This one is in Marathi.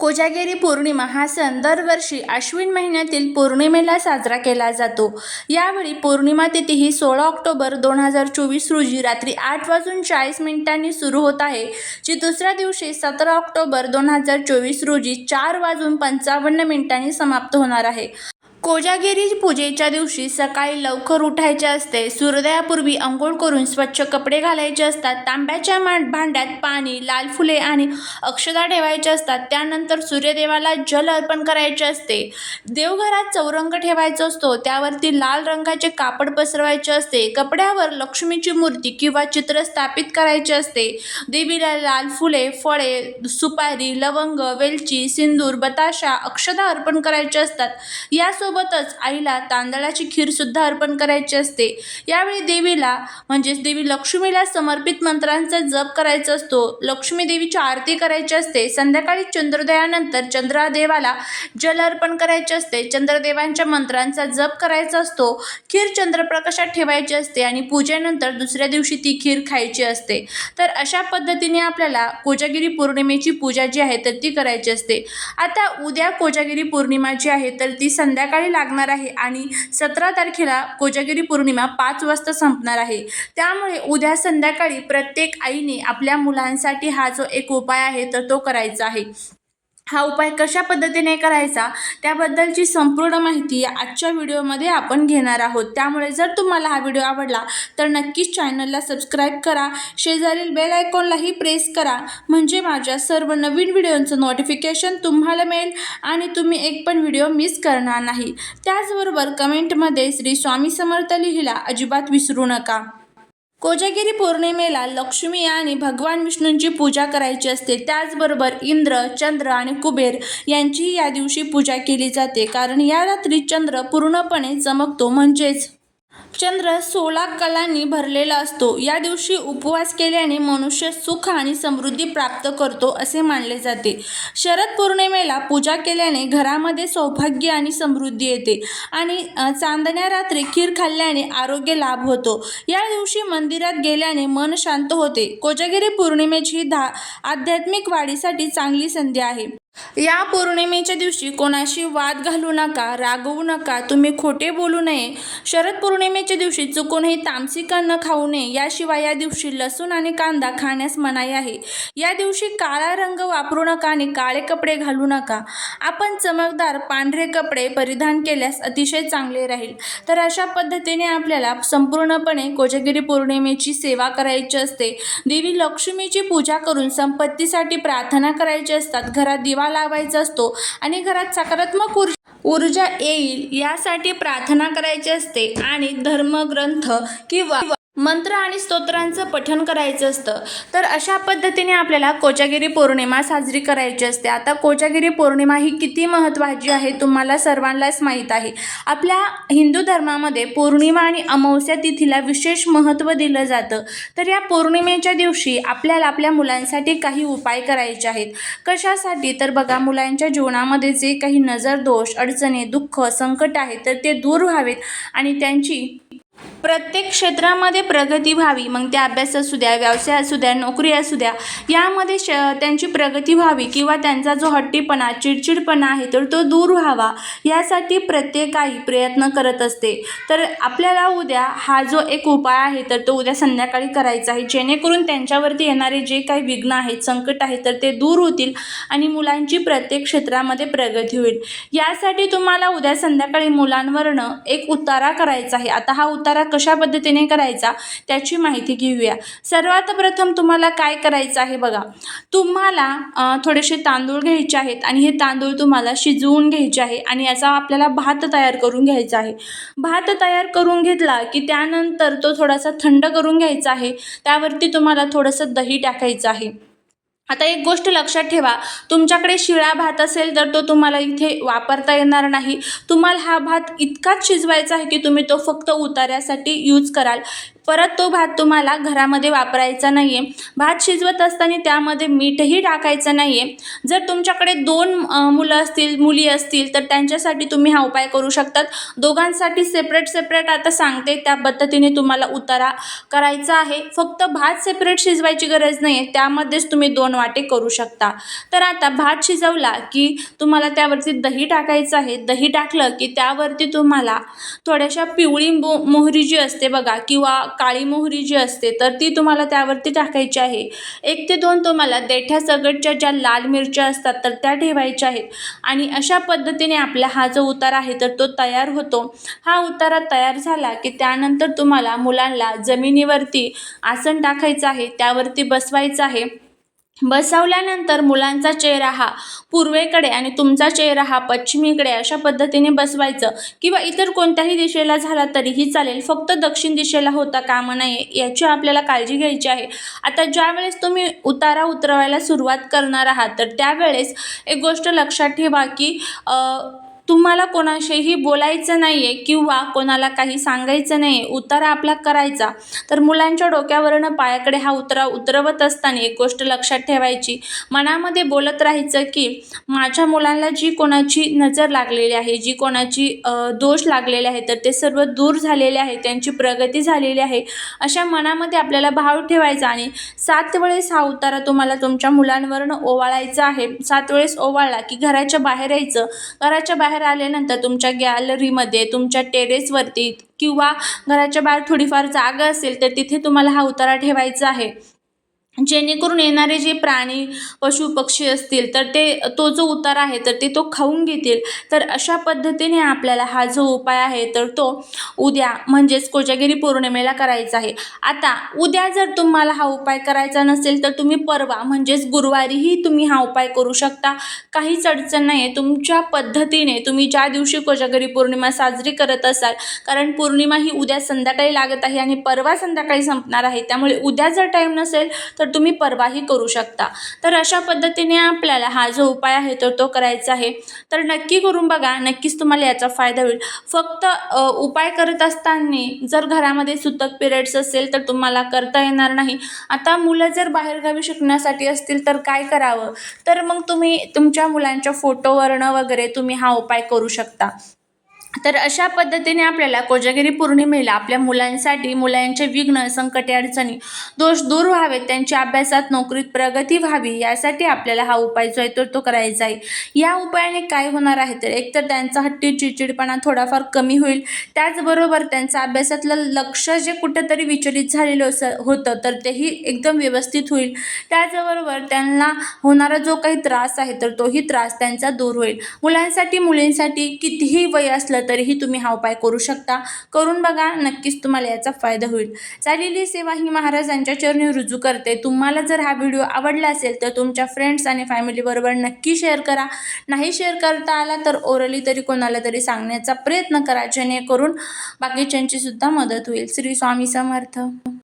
कोजागिरी पौर्णिमा हा सण दरवर्षी अश्विन महिन्यातील पौर्णिमेला साजरा केला जातो. यावेळी पौर्णिमा तिथी ही 16 ऑक्टोबर 2024 रोजी रात्री 8:40 सुरू होत आहे, जी दुसऱ्या दिवशी 17 ऑक्टोबर 2024 रोजी 4:55 समाप्त होणार आहे. कोजागिरी पूजेच्या दिवशी सकाळी लवकर उठायचे असते. सूर्योदयापूर्वी अंघोळ करून स्वच्छ कपडे घालायचे असतात. तांब्याच्या भांड्यात पाणी, लाल फुले आणि अक्षता ठेवायचे असतात. त्यानंतर सूर्यदेवाला जल अर्पण करायचे असते. देवघरात चौरंग ठेवायचा असतो, त्यावरती लाल रंगाचे कापड पसरवायचे असते. कपड्यावर लक्ष्मीची मूर्ती किंवा चित्र स्थापित करायचे असते. देवीला लाल फुले, फळे, सुपारी, लवंग, वेलची, सिंदूर, बताशा, अक्षता अर्पण करायचे असतात. यासोबतच आईला तांदळाची खीर सुद्धा अर्पण करायची असते. यावेळी देवीला म्हणजेच देवी लक्ष्मीला समर्पित मंत्रांचा जप करायचा असतो. लक्ष्मी देवीची आरती करायची असते. संध्याकाळी चंद्रोदयानंतर चंद्रदेवाला जल अर्पण करायचे असते. चंद्रदेवांच्या मंत्रांचा जप करायचा असतो. खीर चंद्रप्रकाशात ठेवायची असते आणि पूजेनंतर दुसऱ्या दिवशी ती खीर खायची असते. तर अशा पद्धतीने आपल्याला कोजागिरी पौर्णिमेची पूजा जी आहे तर ती करायची असते. आता उद्या कोजागिरी पौर्णिमा जी आहे तर ती संध्याकाळी लागणार आहे आणि 17 तारखेला कोजागिरी पौर्णिमा 5 वाजता संपणार आहे. त्यामुळे उद्या संध्याकाळी प्रत्येक आईने आपल्या मुलांसाठी हा जो एक उपाय आहे तर तो करायचा आहे. हा उपाय कशा पद्धतीने करायचा त्याबद्दलची संपूर्ण माहिती आजच्या व्हिडिओमध्ये आपण घेणार आहोत. त्यामुळे जर तुम्हाला हा व्हिडिओ आवडला तर नक्कीच चॅनलला सबस्क्राईब करा, शेजारील बेल आयकॉनलाही प्रेस करा, म्हणजे माझ्या सर्व नवीन व्हिडिओचं नोटिफिकेशन तुम्हाला मिळेल आणि तुम्ही एक पण व्हिडिओ मिस करणार नाही. त्याचबरोबर कमेंटमध्ये श्री स्वामी समर्थ लिहिला अजिबात विसरू नका. कोजागिरी पौर्णिमेला लक्ष्मी आणि भगवान विष्णूंची पूजा करायची असते. त्याचबरोबर इंद्र, चंद्र आणि कुबेर यांचीही या दिवशी पूजा केली जाते, कारण या रात्री चंद्र पूर्णपणे चमकतो, म्हणजेच चंद्र 16 कलांनी भरलेला असतो. या दिवशी उपवास केल्याने मनुष्य सुख आणि समृद्धी प्राप्त करतो असे मानले जाते. शरद पौर्णिमेला पूजा केल्याने घरामध्ये सौभाग्य आणि समृद्धी येते आणि चांदण्या रात्री खीर खाल्ल्याने आरोग्य लाभ होतो. या दिवशी मंदिरात गेल्याने मन शांत होते. कोजागिरी पौर्णिमेची आध्यात्मिक वाढीसाठी चांगली संधी आहे. या पौर्णिमेच्या दिवशी कोणाशी वाद घालू नका, रागवू नका, तुम्ही खोटे बोलू नये. शरद पौर्णिमेच्या दिवशी चुकूनही तामसिक अन्न खाऊ नये. याशिवाय या दिवशी लसूण आणि कांदा खाण्यास मनाई आहे. या दिवशी काळा रंग वापरू नका आणि काळे कपडे घालू नका. आपण चमकदार पांढरे कपडे परिधान केल्यास अतिशय चांगले राहील. तर अशा पद्धतीने आपल्याला संपूर्णपणे कोजागिरी पौर्णिमेची सेवा करायची असते. देवी लक्ष्मीची पूजा करून संपत्तीसाठी प्रार्थना करायची असतात. घरात दिवा लावायचा असतो आणि घरात सकारात्मक ऊर्जा येईल यासाठी प्रार्थना करायची असते आणि धर्मग्रंथ किंवा मंत्र आणि स्तोत्रांचं पठण करायचं असतं. तर अशा पद्धतीने आपल्याला कोजागिरी पौर्णिमा साजरी करायची असते. आता कोजागिरी पौर्णिमा ही किती महत्त्वाची आहे तुम्हाला सर्वांनाच माहीत आहे. आपल्या हिंदू धर्मामध्ये पौर्णिमा आणि अमावस्या तिथीला विशेष महत्त्व दिलं जातं. तर या पौर्णिमेच्या दिवशी आपल्याला आपल्या मुलांसाठी काही उपाय करायचे आहेत. कशासाठी तर बघा, मुलांच्या जीवनामध्ये जे काही नजर दोष, अडचणी, दुःख, संकट आहे तर ते दूर व्हावेत आणि त्यांची प्रत्येक क्षेत्रामध्ये प्रगती व्हावी. मग ते अभ्यास असू द्या, व्यवसाय असू द्या, नोकरी असू द्या, यामध्ये त्यांची प्रगती व्हावी किंवा त्यांचा जो हट्टीपणा, चिडचिडपणा आहे तर तो दूर व्हावा, यासाठी प्रत्येक आई प्रयत्न करत असते. तर आपल्याला उद्या हा जो एक उपाय आहे तर तो उद्या संध्याकाळी करायचा आहे, जेणेकरून त्यांच्यावरती येणारे जे काही विघ्न आहेत, संकट आहे तर ते दूर होतील आणि मुलांची प्रत्येक क्षेत्रामध्ये प्रगती होईल. यासाठी तुम्हाला उद्या संध्याकाळी मुलांवरनं एक उतारा करायचा आहे. आता हा उतारा कशा पद्धतीने करायचा त्याची माहिती घेऊया. सर्वात प्रथम तुम्हाला काय करायचं आहे बघा, तुम्हाला थोडेसे तांदूळ घ्यायचे आहेत आणि हे तांदूळ तुम्हाला शिजवून घ्यायचे आहे आणि याचा आपल्याला भात तयार करून घ्यायचा आहे. भात तयार करून घेतला की त्यानंतर तो थोडासा थंड करून घ्यायचा आहे. त्यावरती तुम्हाला थोडंसं दही टाकायचं आहे. आता एक गोष्ट लक्षात ठेवा, तुमच्याकडे शिळा भात असेल तर तो तुम्हाला इथे वापरता येणार नाही. तुम्हाला हा भात इतकाच शिजवायचा आहे की तुम्ही तो फक्त उतार्यासाठी यूज कराल. परत तो भात तुम्हाला घरामध्ये वापरायचा नाही आहे. भात शिजवत असताना त्यामध्ये मीठही टाकायचं नाही आहे. जर तुमच्याकडे 2 मुलं असतील, मुली असतील तर त्यांच्यासाठी तुम्ही हा उपाय करू शकतात. दोघांसाठी सेपरेट आता सांगते त्या पद्धतीने तुम्हाला उतारा करायचा आहे. फक्त भात सेपरेट शिजवायची गरज नाही आहे, त्यामध्येच तुम्ही 2 वाटे करू शकता. तर आता भात शिजवला की तुम्हाला त्यावरती दही टाकायचं आहे. दही टाकलं की त्यावरती तुम्हाला थोड्याशा पिवळी मोहरी जी असते बघा किंवा काळी मोहरी जी असते तर ती तुम्हाला त्यावरती टाकायची आहे. 1 ते 2 तुम्हाला देठ्या सगटच्या ज्या लाल मिरच्या असतात तर त्या ठेवायच्या आहेत आणि अशा पद्धतीने आपला हा जो उतारा आहे तर तो तयार होतो. हा उतारा तयार झाला की त्यानंतर तुम्हाला मुलांना जमिनीवरती आसन टाकायचं आहे, त्यावरती बसवायचं आहे. बसवल्यानंतर मुलांचा चेहरा हा पूर्वेकडे आणि तुमचा चेहरा हा पश्चिमेकडे अशा पद्धतीने बसवायचं किंवा इतर कोणत्याही दिशेला झाला तरीही चालेल. फक्त दक्षिण दिशेला होता कामा नये याची आपल्याला काळजी घ्यायची आहे. आता ज्यावेळेस तुम्ही उतारा उतरवायला सुरुवात करणार आहात तर त्यावेळेस एक गोष्ट लक्षात ठेवा की तुम्हाला कोणाशीही बोलायचं नाही आहे किंवा कोणाला काही सांगायचं नाही आहे. उतारा आपला करायचा. तर मुलांच्या डोक्यावरनं पायाकडे हा उतारा उतरवत असताना एक गोष्ट लक्षात ठेवायची, मनामध्ये बोलत राहायचं की माझ्या मुलांना जी कोणाची नजर लागलेली आहे, जी कोणाची दोष लागलेले आहे तर ते सर्व दूर झालेले आहे, त्यांची प्रगती झालेली आहे. अशा मनामध्ये आपल्याला भाव ठेवायचा आणि 7 वेळेस हा उतारा तुम्हाला तुमच्या मुलांवरनं ओवाळायचा आहे. 7 वेळेस ओवाळला की घराच्या बाहेर यायचं. घराच्या बाहेर आल्यानंतर तुमच्या गॅलरीमध्ये, तुमच्या टेरेसवरती किंवा घराच्या बाहेर थोडीफार जागा असेल तर तिथे तुम्हाला हा उतारा ठेवायचा आहे. जेणेकरून येणारे जे प्राणी, पशु, पक्षी असतील तर तो जो उतारा आहे तर तो खाऊन घेतील. तर अशा पद्धतीने आपल्याला हा जो उपाय आहे तर तो उद्या म्हणजेच कोजागिरी पौर्णिमेला करायचा आहे. आता उद्या जर तुम्हाला हा उपाय करायचा नसेल तर तुम्ही परवा म्हणजेच गुरुवारीही तुम्ही हा उपाय करू शकता. काहीच अडचण नाही आहे. तुमच्या पद्धतीने तुम्ही ज्या दिवशी कोजागिरी पौर्णिमा साजरी करत असाल, कारण पौर्णिमा ही उद्या संध्याकाळी लागत आहे आणि परवा संध्याकाळी संपणार आहे, त्यामुळे उद्या जर टाईम नसेल तर तुम्ही परवाही करू शकता. तर अशा पद्धतीने आपल्याला हा जो उपाय आहे तर तो करायचा आहे. तर नक्की करून बघा, नक्कीच तुम्हाला याचा फायदा होईल. फक्त उपाय करत असताना जर घरामध्ये सुतक पिरियड्स असेल तर तुम्हाला करता येणार नाही. आता मुलं जर बाहेरगावी शिकण्यासाठी असतील तर काय करावं, तर मग तुम्ही तुमच्या मुलांच्या फोटोवरनं वगैरे तुम्ही हा उपाय करू शकता. तर अशा पद्धतीने आपल्याला कोजागिरी पौर्णिमेला आपल्या मुलांसाठी, मुलांचे विघ्न, संकटे, अडचणी, दोष दूर व्हावेत, त्यांच्या अभ्यासात, नोकरीत प्रगती व्हावी यासाठी आपल्याला हा उपाय जो आहे तर तो करायचा आहे. या उपायाने काय होणार आहे तर एकतर त्यांचा हट्टी, चिडचिडपणा थोडाफार कमी होईल. त्याचबरोबर त्यांचं अभ्यासातलं लक्ष जे कुठंतरी विचलित झालेलं होतं तर तेही एकदम व्यवस्थित होईल. त्याचबरोबर त्यांना होणारा जो काही त्रास आहे तर तोही त्रास त्यांचा दूर होईल. मुलांसाठी, मुलींसाठी कितीही वय असलं तरीही तुम्ही हा उपाय करू शकता. करून बघा, नक्कीच तुम्हाला याचा फायदा होईल. चाललेली सेवा ही महाराजांच्या चरणी रुजू करते. तुम्हाला जर हा व्हिडिओ आवडला असेल तर तुमच्या फ्रेंड्स आणि फॅमिलीबरोबर नक्की शेअर करा. नाही शेअर करता आला तर ओरली तरी कोणाला तरी सांगण्याचा प्रयत्न करा, जेणेकरून बाकीच्यांची सुद्धा मदत होईल. श्री स्वामी समर्थ.